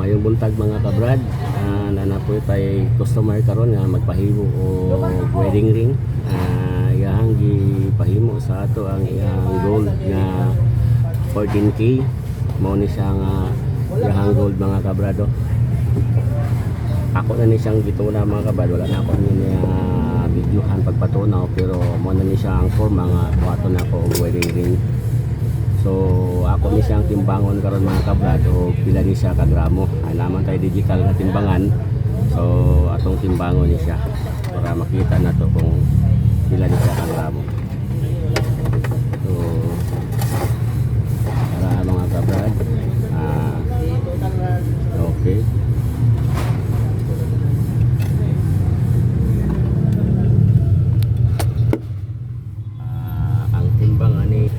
Mayong buntag mga kabrad, nanapoy tay customer karon nga magpahimo o wedding ring. Iyang gipahimo sa ato ang iyang gold nga 14K. Mao ni siya nga iyang gold mga kabrado. Ako na ni siyang gituna mga kabrad, wala na ako niya videohan pagpatunaw, pero mo na ni siya ang forma nga buhato na ako og wedding ring. So ako ni siyang timbangon karon mga kabrad o pila ni siya ka gramo. Naman tayo digital na timbangan. So atong timbangon ni siya para makita na to kung pila ni siya ka gramo. So para mga kabrad, okay. Ang timbangan ni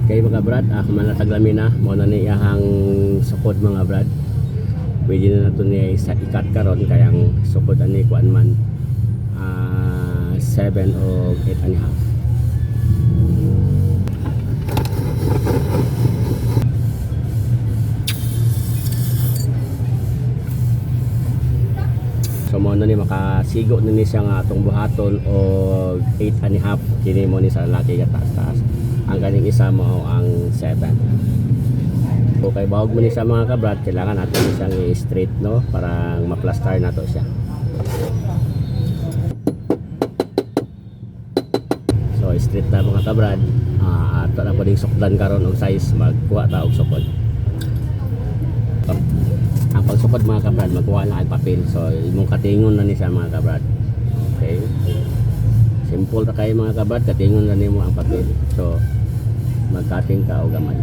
kay mga brad, manataglami na mo na ni iyang sukod mga brad. Pwede na nato niya ikat karon kay ang sukod ani kuan man 7 o 8 and a half. So mo na ni makasigo na ni siya nga atong buhaton o 8 and a half. Kini mo ni sa lalaki nga taas-taas. Ang kaning isa mo ang 7. So kay bawag mo ni sa mga kabrad, kailangan natin siyang i-straight, no, para ma-plaster na to siya. So straight na mga kabrad. Ato na po ding sukdan karon og size, magkuha ta og sukod. Ang pagsukod mga kabrad, magkuha lang ang papel. So imong katingon na ni sa mga kabrad. Okay, simple ra kay mga kabrad, katingon na nimo ang papel. So magkating ka o gamay.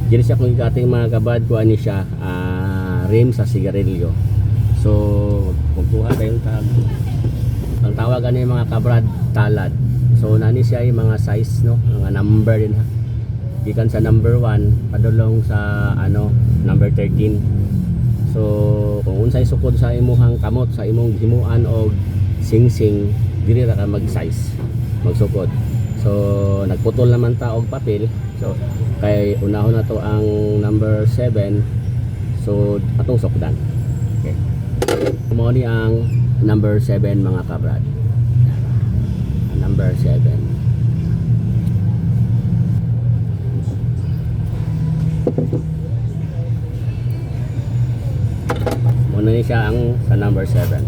Dili siya kung ikating mga kabad, kuha ni siya rim sa sigarilyo. So magkuha tayong tag. Ang tawag ani mga kabrad, talad. So nani siya yung mga size, no, mga number din ha. Gikan sa number 1 padulong sa number 13. So kung unsay sukod sa imuhang kamot, sa imong himuan og sing-sing, dili ra ka mag-size, magsukod. So nagputol naman ta og papel. So kay unahon na to ang number 7. So atong sukdan. Okay. Mo ni ang number 7 mga kabrad. Number 7. Muna ni siya ang sa number 7.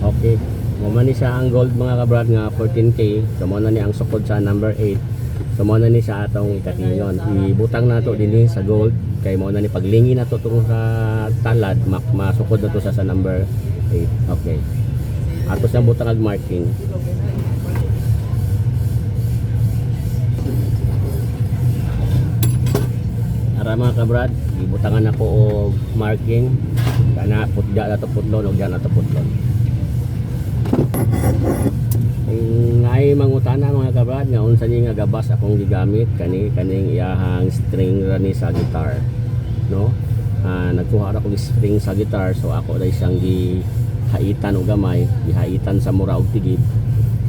Okay, mo ni siya ang gold mga kabrad nga 14K. So mo na ni ang sukod sa number 8. So mo na ni siya atong ikatingon. Ibutang nato dinhi sa gold kay mo na ni paglingi nato tong sa talad, masukod na to sa number 8. Okay. Ato siyang butang ag marking. Ara mga kabrad, ibutangan ako og marking. Kana putda na to putlon og diyan na to putlon. Ngay mangutana mga kabrad nga unsa ni nga gabas akong gigamit kaning iyahang string ra ni sa guitar, no. Nagkuha ra ko og string sa guitar, so ako dai siyang gihaitan og gamay, gihaitan sa mura og tigib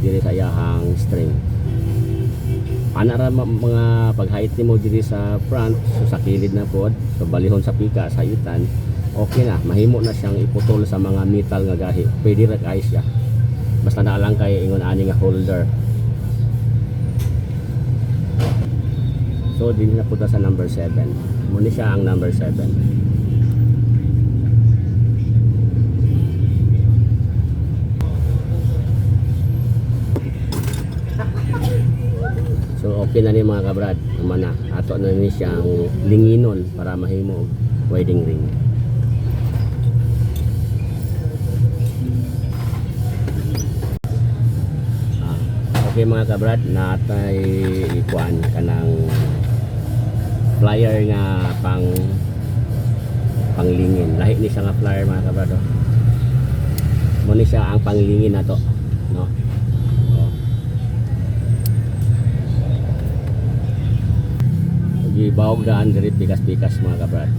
diri sa iyahang string. Ana ra mga paghait nimo diri sa front, so sa kilid na pod, so balihon sa pika sa haitan. Okay na, mahimo na siyang iputol sa mga metal nga gahi. Pwede ra kay siya. Basta na lang kay ingon ani nga holder. So din na puta sa number 7. Muna siya ang number 7. So okay na ni mga kabrad naman na ato na ni siyang linginon para mahimo og wedding ring. Okay mga kabrad, natay ikuan kanang flyer nga panglingin. Lahi ni siya nga flyer mga kabrad. Oh. Mo ni siya ang panglingin nato, no? Oh. Gibawog daan diri pikas-pikas mga kabrad.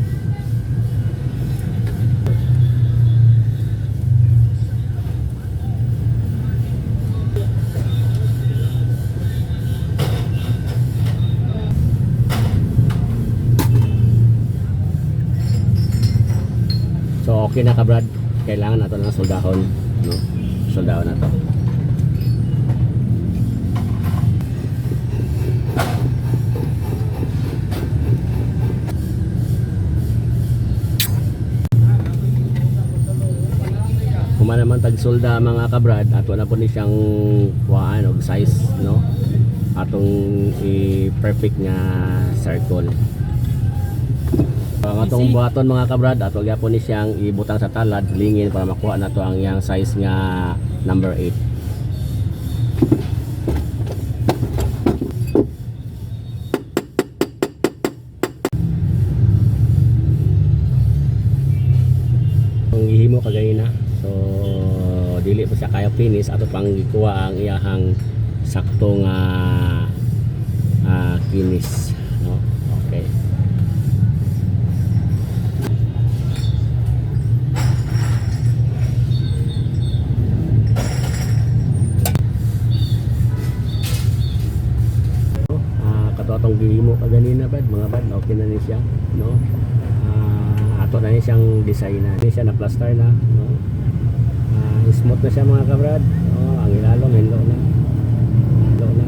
So okay na kabrad, kailangan nato ng soldahon, no? Soldahon nato. Kuma naman tag solda mga kabrad, ato na po ni siyang kuhaan og size, no? Atong i-perfect nga circle. Ang atong buhaton mga kabrad, ato gyapon ni siyang ibutang sa talad, lingin para makuha nato ang yang size nga number 8. Ang ihimo kagay na. So dili pa siya kaya finish, ato pang ikuha ang iyahang saktong finish, no? Okay. Atong gihimo kaganina bad mga bad, okay na ni siya, no? Ato na ni siyang design na. Ni siya na plaster na, no? Smooth na siya mga kabrad. Oh, ang ilalong hilo na. Hilo na.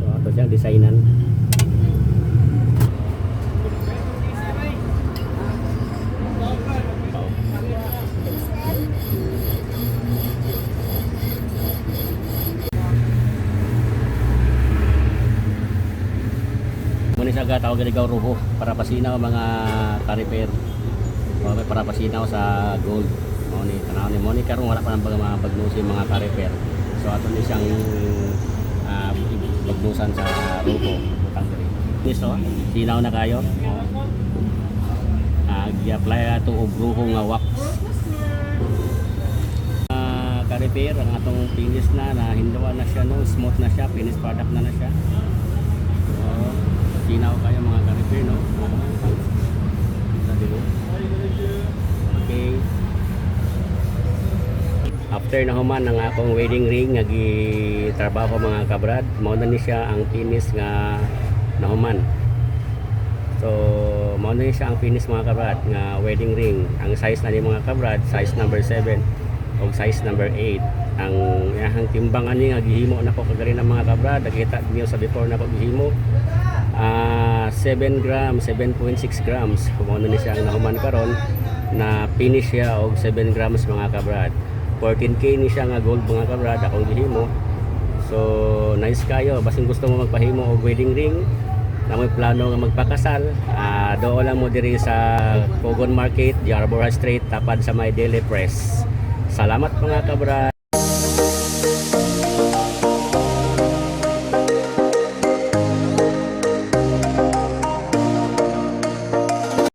So ato siyang designan. Muna siya gatawag na ruho para pasinaw mga ka-repair. O, para pasinaw sa gold. O, ni tanaw ni Moni karon wala pa nang mga bagnusin mga ka-repair. So ato ni siyang bagnusan sa ruho butang diri. This no, sinaw na kayo. Gi-apply ato og ruho nga wax. Ka-repair ang atong finish na hinduan na siya, no, smooth na siya, finished product na siya. Sinaw kayo mga ka-repair, no? Okay. After na human ang akong wedding ring nga gitrabaho mga kabrad, mao na ni siya ang finish nga nahuman. So mao na ni siya ang finish mga kabrad nga wedding ring. Ang size na ni mga kabrad, size number 7 o size number 8. Ang iyang timbangan ni nga gihimo na ko kagari ng mga kabrad, nakita niyo sa before na ko gihimo. 7 grams, 7.6 grams. Kung ano ni siya ang nahuman karon na finish siya og 7 grams mga kabrad. 14k ni siya nga gold mga kabrad akong gihimo. So nice kayo, basin gusto mo magpahimo og wedding ring na may plano nga magpakasal, doon lang mo diri sa Cogon Market, Yarborough Street, tapad sa My Daily Press. Salamat mga kabrad.